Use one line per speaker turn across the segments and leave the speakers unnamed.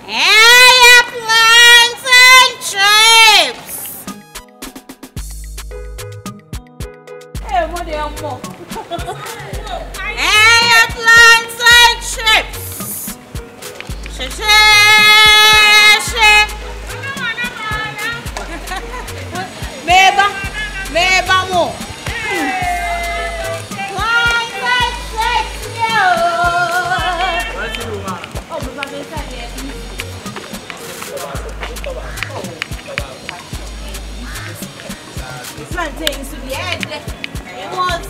Hey, plantain chips. Hey, what do you want? Hey, plantain chips. Meba mo. Plantain chips, yo. Oh, Baba, they said it. Plantains to the edge. It was.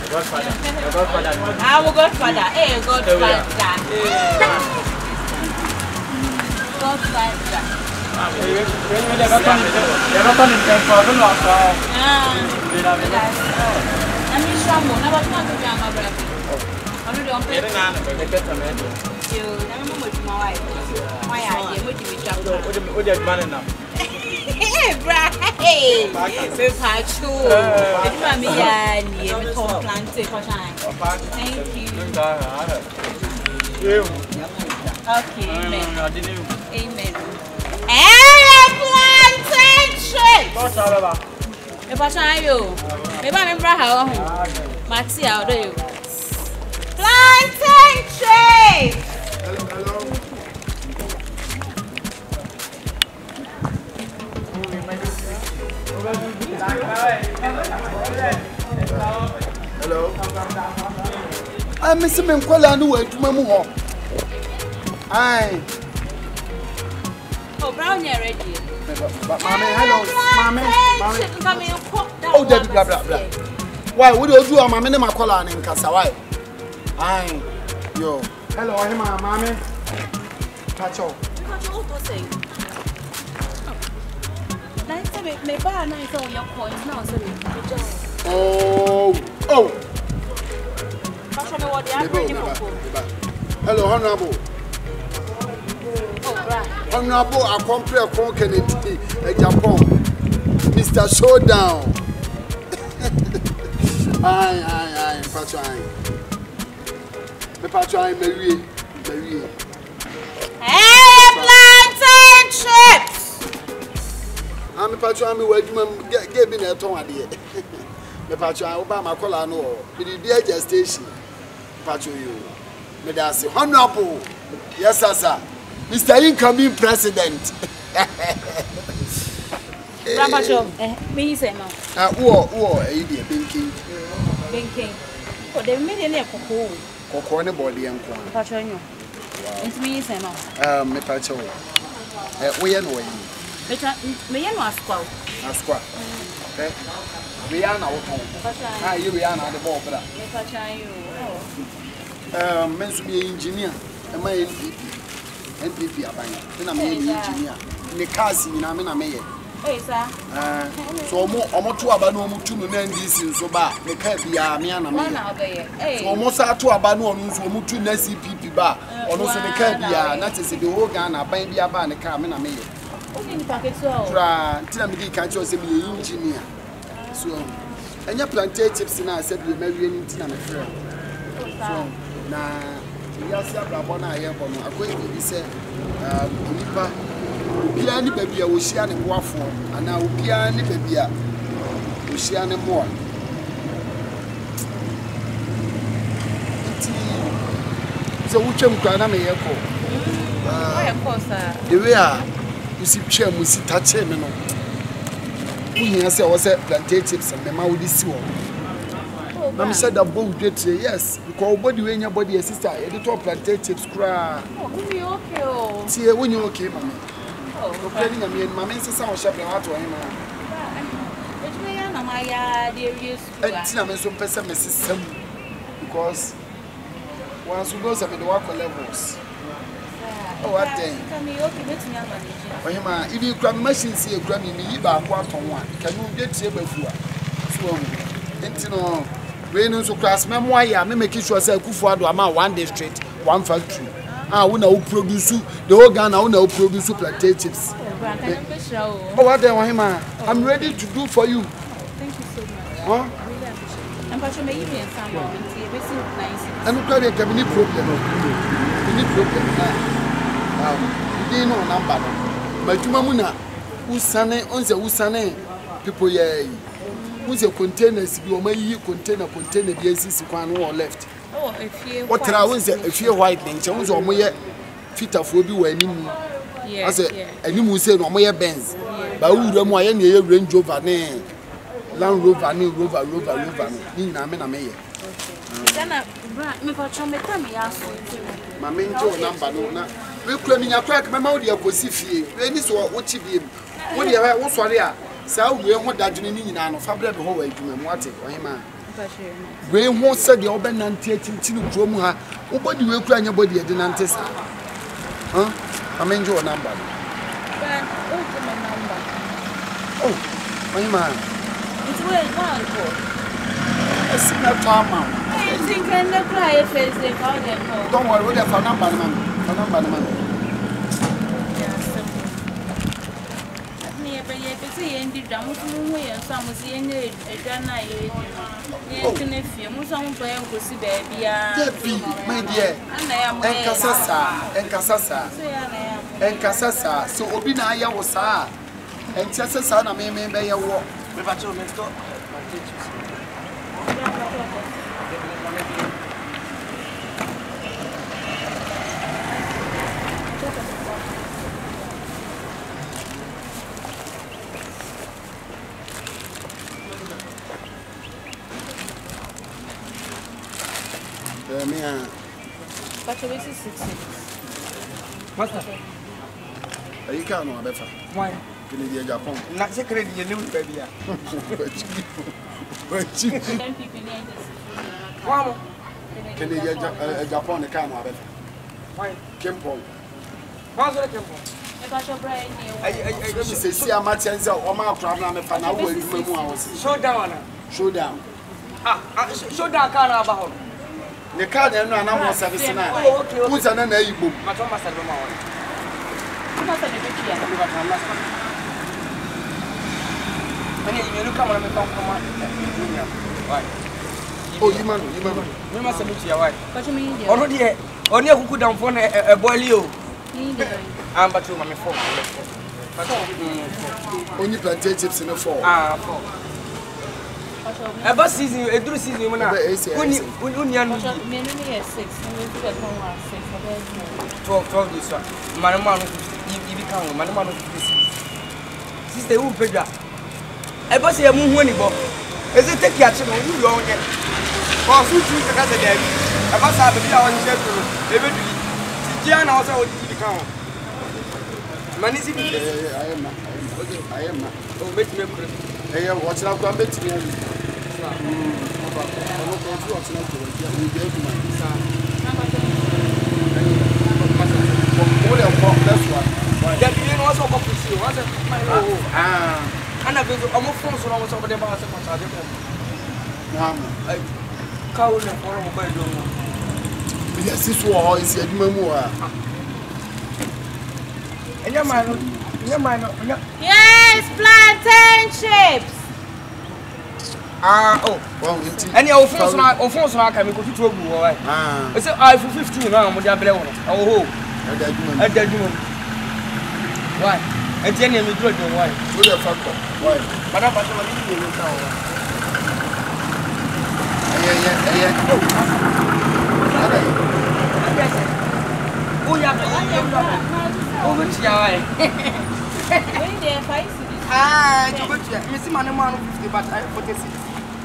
Godfather. I'm a godfather. Hey, godfather. Godfather. Amen. Plantain chips. If I shine you, maybe I'm in Braha. Maxi, how do you? Plantain chips.
Hello. I'm missing Menkola and went to Mamu. Aye.
Oh, brown, you're ready.
Mammy, hello. Mammy.
Oh,
Debbie, blah, blah, blah. Why would you do a mammy in Makola and Cassaway? Aye. Yo. Hello, Mammy. Touch all. Oh. Hello, Honorable. Honorable, I compare for Kennedy, Japan. Mr. Showdown. Aye, Patron, Mary.
Hey, plantain chips.
I'm a patron, gave me a tongue idea. The patron, Obama Cola, no, it is the gestation. Patron, you. Medasi, Honorable. Yes, sir. Mr. Incoming President.
Rampacho, me say no.
Idiot, Binking.
Oh, they made a cocoa.
Cocoa body and corn.
Patron, it's me say no.
Me patcho. We are no.
Me and was quo.
Ask what? Okay. We are now home. Ah, you are not the ball, brother. Meant to be engineer. Am I NPP? I'm an engineer. The casting in Amina May.
Hey, sir.
So more to Abano to Nandis in Soba, the Cabia, Miana. Almost out to Abano, Mutu Nessie PP bar, or no, the Cabia, not as if the whole Ghana, buying the Abana Carmina May. Tell me, can't you say me engineer? So, and your plantain chips in I said you marry anything, I'm afraid. So, now, yes, I'm going to say, Piani baby, I will share the waffle, and now Piani baby, we share the more. So, which I'm going to make a call. The way you see, chair, we see touch him. We say, I was at plantain chips and the mouth is so. Mamma said that both did say yes, because body when your body is sister, editor plantain chips cry.
Oh,
see, when you're okay, Mamma. Oh, planning, I mean, my main sister was shopping out to him. It's not so pessimism because once we go to the work levels. Oh, what then? If you grab machines here, grab me, you back one. Can you get here before? So, We no so class memoir ya me make sure say Kufu Ado ama one district, one factory. Ah, we na produce the whole Ghana, we na produce plantain chips. Oh, what then I'm ready to do for you.
Thank you so much.
Huh?
I'm going to make you some more.
And we can't have any problem. Any problem. We didn't know number. But you mamuna, Usane, people ye. Who's your containers? You may container, the ACC one left.
Oh, if you
what I was if you're white, then Jones or more fit of will be winning. I said, and you will say no more Benz. But who don't want any Range Rover, Land Rover, New Rover, Nina Mename. My main number, no, we claiming a crack, my mouth, your Cosify, any so what you be. What do you have? What's what they are? So we want that you need and Fabra the whole way to me. What it, man? We won't say the open and taking Chinoha. Nobody will cry anybody at the Nantes. Huh? I mean, your number. Oh, my man.
It's well done.
It's not time.
I think I never cry if they call them.
Don't worry, we have a number, man. A number, man. Enkasasa so obi na aya wo saa enkyese saa na me be ye wo me ba cho let's go me
but we see 6.
Master, you can't know better. Why? Can you Japan? Not secret, you know, baby. Can you Japan? You can't know better. Why? Kimpo. What's the Kimpo? I see a match and so my problem. If I know show down. Show down. Show down, can't about. The car then no na service na. Who's an na yibo. Matoma service ma won. Kuma se ne bikia. Ani you look come on me come. Why? Oh, you man. Me ma se bikia why? What you mean? Ono de oni akuku damfo na e boili o. Am ba to ma me 4. Only plantain chips in 4. 4. About season, a true season, you know. Union 6. 12 this one. Manaman, you become Manaman. Sister, who paid that? I was a moon when you bought. Is it take your children? You don't get. For food, you can get it. I must have a bit of shelter. Eventually, Tiana also become. Manisi, I am not. I am not. Oh, make me hey, watch out, come back to me.
Yes, plantain chips.
Any of us now can go to Togo. I said, I for 15 now, with the umbrella. Oh, I did you. Why? And then you do it. Why? Why? But I'm not going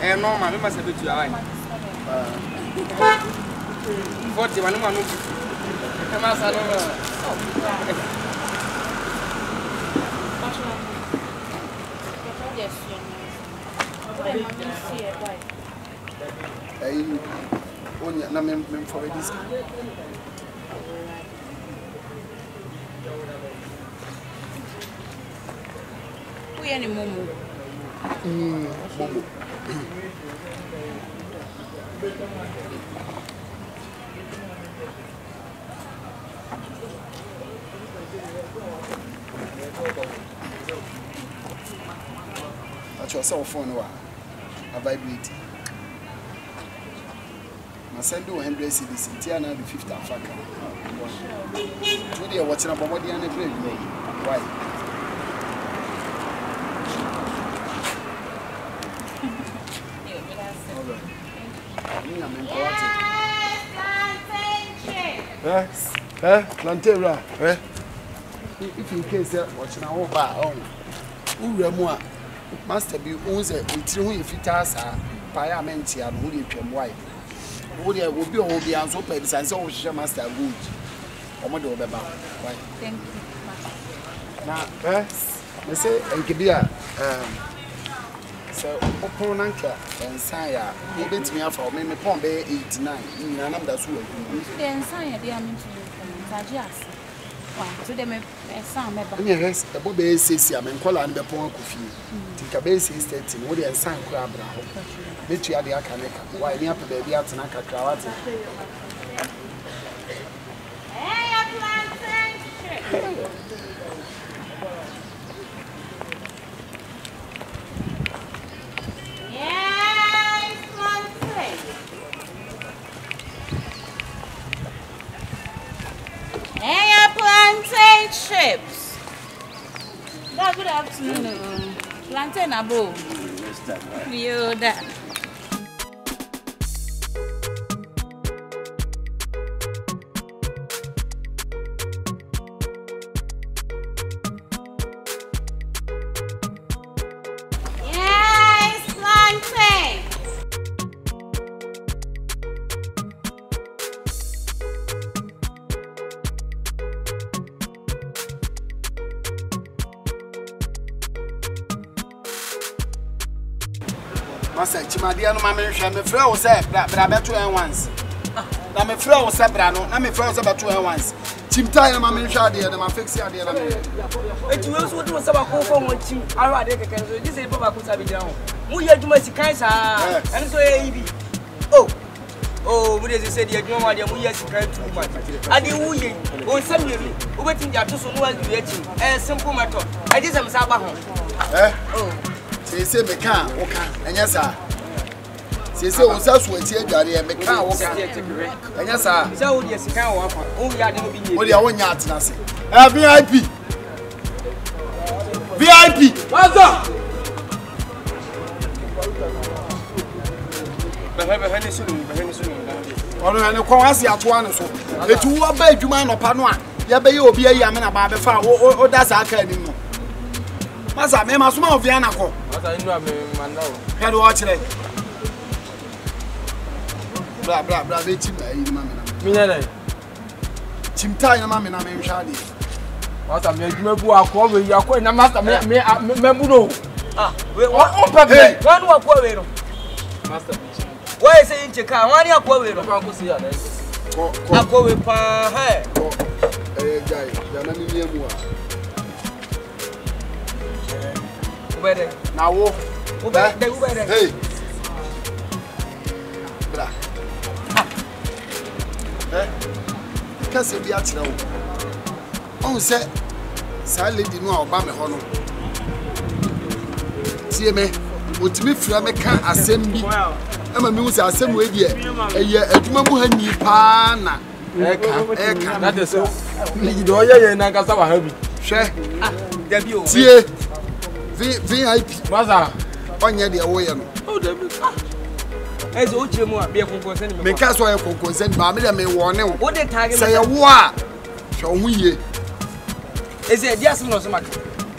and no man, must have been to your eye. 41 man. I must have
for this.
We any momo.
Momo. At your cell phone, a vibrate. I send you 100 CDs, Tiana, the 50 franka. Today, watching about what the other play. Why? Plantain, if in case watching our bar on Uramua, Master be owns a true if it has a parliament and who you can wipe. Would there will be all the answer besides all Master Good. Thank
you.
Now, they say, and Kibia, so open anchor and Saya, you bent me up for me, Pombe 89, and I'm that's who
Then Saya, they are meant to Tajas. To them, a son,
yes, a Bobby says, I'm in Collar and the Pond Coffee. Think a base is 13, woody and San Crab. Bet you are the Akanika. Why, near to the Atanaka Krawati?
Plantain chips. Good afternoon. Plantain above. You that. Yes, plantain.
Master, Chimadia, no mamma, me throw said that I bet 2 and once. Now me throw Sabrano, now me throw about 2 and once. Chimtai, no mamma, Shadia, and my fix the idea.
It was what was about home with you. I rather this is Papa could have been down. We had to make Kaisa and so oh, what does it say? You know, we have to cry too much. I didn't who send me waiting there to someone a simple matter. I did some Sabah. Oh.
Say me can't walk, and yes, sir. Say, was us with you, Daddy, and me can't walk, and yes, sir.
So, yes, you can't walk. Oh, you are the
what you want yard, Nancy. VIP. VIP.
What's up?
And the Kwasi at one so. The 2 obey you man of Panua. Yabe Obi, Yaman about the far, or that's our academy. Masa, me must move Yanako. Can you watch it? Blah, blah, blah, they chim, Chimtai, mamma, and I'm Shadi.
What I make me go out, you are quite a master, me, ah, what, hey, one more poet. Master, why is it in Chicago? Why are you going to see her? I'll go with her.
Guy, now, hey, blah. Can't say the actual. Oh, say, silent in our Bama Honor. See me, what me from a can assembly. I'm a music assembly here. A year, a Mamuhani Pana. That is so. You do a Nagasawa heavy. Share, debut. See, VIP. Mother, on your dear way. Oh, as old you more be a consent. Because I am consent, Mamma may warn you. What the target say a war. Show me. Is it just no so much?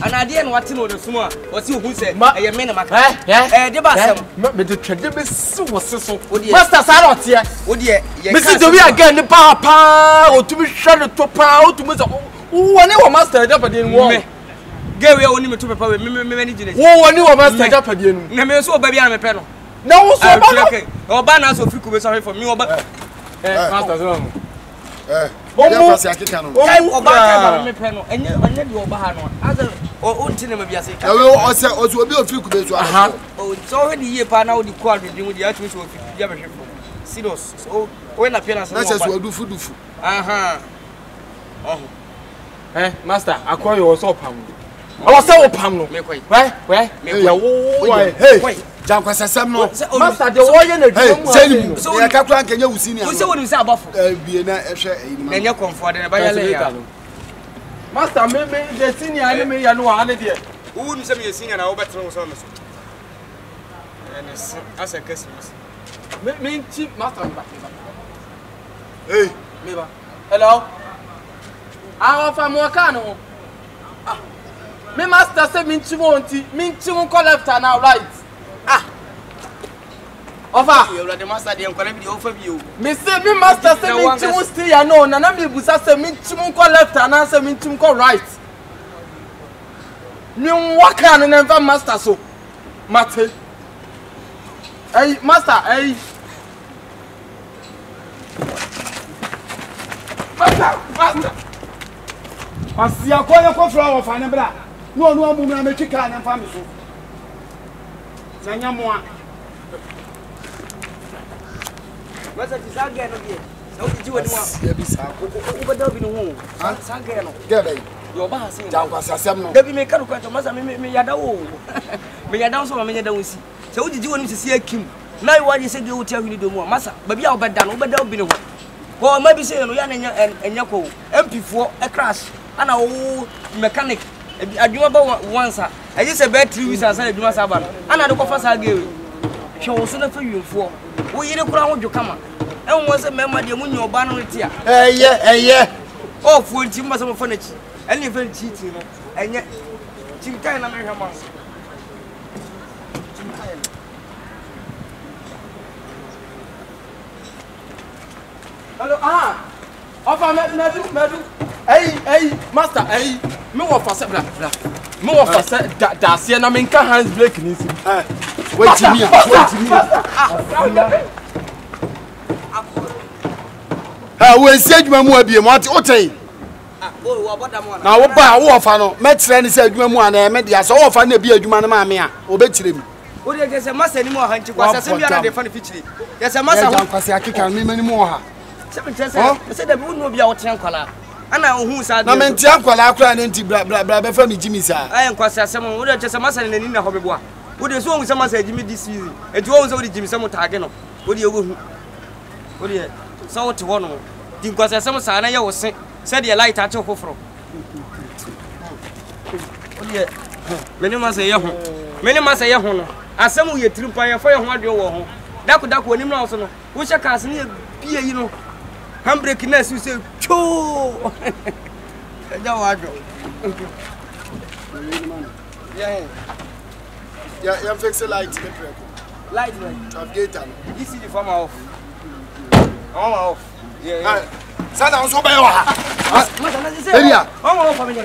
And I didn't want to know the small. What's you who said, I am men of my car? Eh, the bass, but the tradition is so. Master Sarot here. Oh, dear, Mrs. We again the papa or to be shut the top out to Mr. Who I know Master Japan war. Gary only to papa with many generations. Oh, I knew a Master Japan. Never saw baby on a panel. No, so okay. Or banners of you sorry for me, but Master. Oh, it's already here, now the quad with the actual.
serious. So when appearance
na se so dufu.
Aha. Oh.
Master, akwa yo so pam. I was so pam no.
Me kwai.
Where? Me
kwai. Hey. Jankwasasam no.
Master, the warrior na
dwuma. Hey, so ya kakura nkenya usini ya.
Wo se woni se abafo.
Bie na ehwe eyi ma.
Enye comfort na ba yale ya.
Master, me the senior ani me ya no ane de.
Wo ni se me senior na wo betre wo so me so. As a Christmas.
Me chief master.
Hey,
me ba. Hello. Our family no. Me master say me chimu call left and now right. Over.
You the master dey enkwala bi dey offer bi o.
Me say me master say me chimu stay ya no na me busa say me chimu call left and now say me chimu call right. Me waka no never master so. Mate. Hey master, hey. Master. Asia koye ko flower fa ne bra. No amu na metwika na mfa me so. Sanya moa.
Master ti sage no bi. So ti woni wa.
Ya bi sa ko.
Wo beda bi no ho. Sage no.
Gebe.
Yo ba hasin.
Jankwasasam no.
Debi me karu kwato master me yada wo. Me yada so me yada wo si. Se wo jiji woni sisi akim. Na you want to say you tell me do more, Massa. Baby, I'll bet down over there. Be no. Well, maybe say no, and Yako, MP4 a crash, and a mechanic. I do about once. I just a bad 3 weeks outside the Masaban, and I don't go fast. I give you. She was soon for you for. We in a crown you come. And once a member, the moon your banner with you.
Yeah.
Oh, for Tim was of furniture, and even cheating, and yet, Tim Time American Mass.
Hello, offer medu. Hey, master, hey. Me wo for se bla. Me wo for se da se na me nka hands break ni si.
Wait me. We say adwuma mu abie mo ate otey.
Oh, aboda mo
na wo ba wo ofa no metre ni se adwuma mu ana me dia so wo ofa na bi adwuma no ma me a obetire mi.
O de ke se masa ni mo ha nchi kwasa se bia na de fa ne fichiri. Ke se masa ho
kwase akika me mani mo ha.
Se da bi unu bia wo tren kwala. Ana ohun sa
na me ntia kwala akura ne nti bra be fa mi jimi sa.
Ayen kwase asem o de ke se masa ne ni na ho bebo a. O de so ohun se masa jimi this season. Enti ohun se o de jimi se mo taage no. O de ewo hu. O de so wo te ho no. Di kwase asem sa na ye wo se. Se de light ate foforo. O de meni masa ye ho. Meni masa ye ho no. Asem wo ye trimpa ye fa ye ho ade wo ho. Dako onim na so no. Wo hye kas ne bie yi no. Handbrake na su say cho. Ja wajo.
Yeah, fix the light.
Light.
Traffic
This is the farmer off. Off. Yeah.
Sana on so be wa.
Area. Off family.